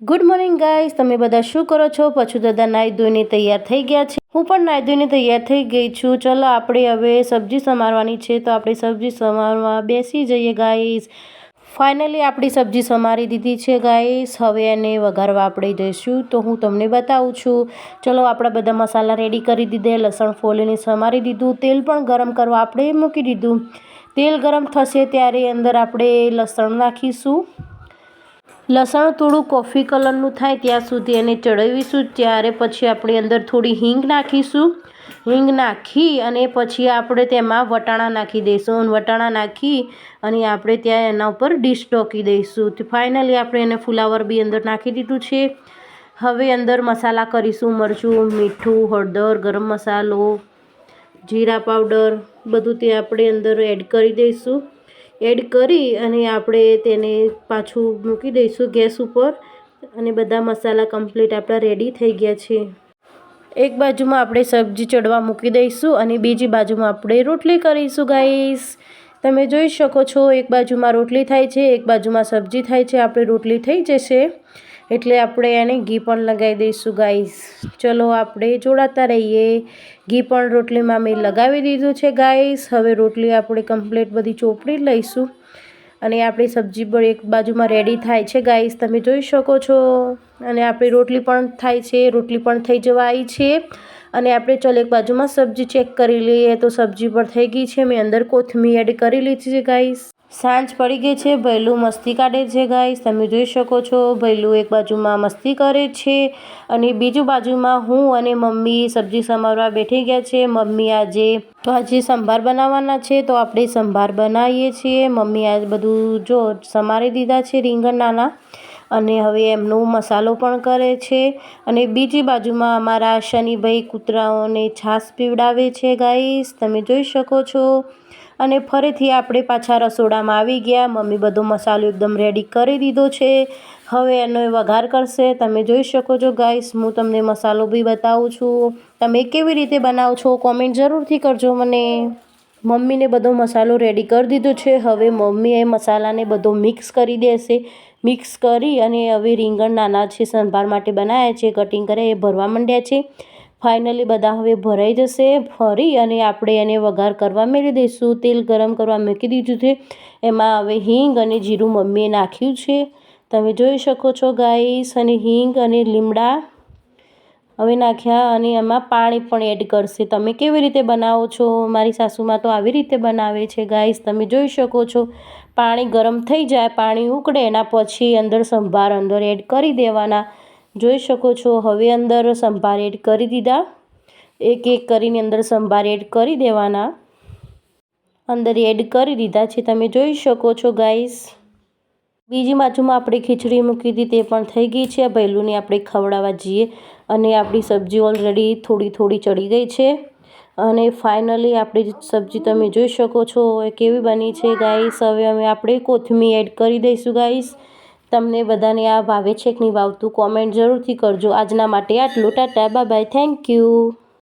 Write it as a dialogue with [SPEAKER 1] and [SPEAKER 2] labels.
[SPEAKER 1] Good morning guys, તમે બધા શું કરો છો? પછું દાદા નાહી ધોઈને તૈયાર થઈ ગયા છે. હું પણ નાહી ધોઈને તૈયાર થઈ ગઈ છું. ચલો આપણે હવે સબ્જી સમારવાની છે, તો આપણે સબ્જી સમારવા બેસી જઈએ ગાઈસ. ફાઇનલી આપણી સબ્જી સમારી દીધી છે ગાઈસ. હવે એને વઘારવા આપણે જઈશું, તો હું તમને બતાવું છું. ચલો આપણા બધા મસાલા રેડી કરી દીધે. લસણ ફોલીને સમારી દીધું. તેલ પણ ગરમ કરવા આપણે મૂકી દીધું. તેલ ગરમ થશે ત્યારે અંદર આપણે લસણ નાખીશું. લસણ થોડું કોફી કલરનું થાય ત્યાં સુધી એને ચડાવીશું. ત્યારે પછી આપણે અંદર થોડી હિંગ નાખીશું. હિંગ નાખી અને પછી આપણે તેમાં વટાણા નાખી દઈશું. વટાણા નાખી અને આપણે ત્યાં એના ઉપર ડીશ ઢોકી દઈશું. તો ફાઇનલી આપણે એને ફુલાવર બી અંદર નાખી દીધું છે. હવે અંદર મસાલા કરીશું. મરચું, મીઠું, હળદર, ગરમ મસાલો, જીરા પાવડર બધું તે આપણે અંદર એડ કરી દઈશું. એડ કરી અને આપણે તેને પાછું મૂકી દઈશું ગેસ ઉપર. અને બધા મસાલા કમ્પ્લીટ આપણા રેડી થઈ ગયા છે. એક બાજુમાં આપણે સબ્જી ચડવા મૂકી દઈશું અને બીજી બાજુમાં આપણે રોટલી કરીશું ગાઈસ. તમે જોઈ શકો છો, એક બાજુમાં રોટલી થાય છે, એક બાજુમાં સબ્જી થાય છે. આપણે રોટલી થઈ જશે એટલે આપણે એને ઘી પણ લગાવી દઈશું ગાઈસ. ચલો આપણે જોડાતા રહીએ. ઘી પણ રોટલીમાં મેં લગાવી દીધું છે ગાઈસ. હવે રોટલી આપણે કમ્પ્લીટ બધી ચોપડી લઈશું અને આપણી સબ્જી પણ એક બાજુમાં રેડી થાય છે ગાઈસ. તમે જોઈ શકો છો. અને આપણી રોટલી પણ થાય છે. રોટલી પણ થઈ જવા આવી છે. અને આપણે ચલો એક બાજુમાં સબ્જી ચેક કરી લઈએ. તો સબ્જી પણ થઈ ગઈ છે. મેં અંદર કોથમીર એડ કરી લીધી છે ગાઈસ. સાંજ પડી ગઈ છે. ભૈલું મસ્તી કાઢે છે ગાઈસ. તમે જોઈ શકો છો. ભૈલું એક બાજુમાં મસ્તી કરે છે અને બીજું બાજુમાં હું અને મમ્મી સબ્જી સમારવા બેઠી ગયા છે. મમ્મી આજે સંભાર બનાવવાના છે, તો આપણે સંભાર બનાવીએ છીએ. મમ્મી આજ બધું જો સમારી દીધા છે રીંગણના, અને હવે એમનો મસાલો પણ કરે છે. અને બીજી બાજુમાં અમારા શનિભાઈ કૂતરાઓને છાશ પીવડાવે છે ગાઈસ. તમે જોઈ શકો છો. અને ફરીથી આપણે પાછા રસોડામાં આવી ગયા. મમ્મી બધો મસાલો એકદમ રેડી કરી દીધો છે. હવે એનો વઘાર કરશે. તમે જોઈ શકો છો ગાઈસ. હું તમને મસાલો બી બતાવું છું. તમે કેવી રીતે બનાવો છો કોમેન્ટ જરૂરથી કરજો મને. મમ્મીને બધો મસાલો રેડી કરી દીધો છે. હવે મમ્મી એ મસાલાને બધો મિક્સ કરી દેશે. મિક્સ કરી અને હવે રીંગણ નાના છે, સંભાર માટે બનાવ્યા છે, કટિંગ કરે એ ભરવા માંડ્યા છે. ફાઇનલી બધા હવે ભરાઈ જશે. ફરી અને આપણે એને વઘાર કરવા મેળી દઈશું. તેલ ગરમ કરવા મૂકી દીધું છે. એમાં હવે હિંગ અને જીરું મમ્મીએ નાખ્યું છે. તમે જોઈ શકો છો ગાઈસ. અને હિંગ અને લીમડા હવે નાખ્યા અને એમાં પાણી પણ એડ કરશે. તમે કેવી રીતે બનાવો છો? મારી સાસુમાં તો આવી રીતે બનાવે છે ગાઈસ. તમે જોઈ શકો છો. પાણી ગરમ થઈ જાય, પાણી ઉકળે એના પછી અંદર સંભાર અંદર એડ કરી દેવાના. જોઈ શકો છો. હવે અંદર સંભાર એડ કરી દીધા. એક એક કરીને અંદર સંભાર એડ કરી દેવાના. અંદર એડ કરી દીધા છે. તમે જોઈ શકો છો ગાઈસ. બીજી બાજુમાં આપણે ખીચડી મૂકી હતી, તે પણ થઈ ગઈ છે. ભૈલુંને આપણે ખવડાવવા જઈએ અને આપણી સબ્જી ઓલરેડી થોડી થોડી ચડી ગઈ છે. અને ફાઇનલી આપણી સબ્જી તમે જોઈ શકો છો એ કેવી બની છે ગાઈસ. હવે આપણે કોથમીર એડ કરી દઈશું ગાઈસ. તમને બધાને આ ભાવે છે કે નહીં ભાવતું કોમેન્ટ જરૂરથી કરજો. આજના માટે આટલું. Tata bye bye. Thank you.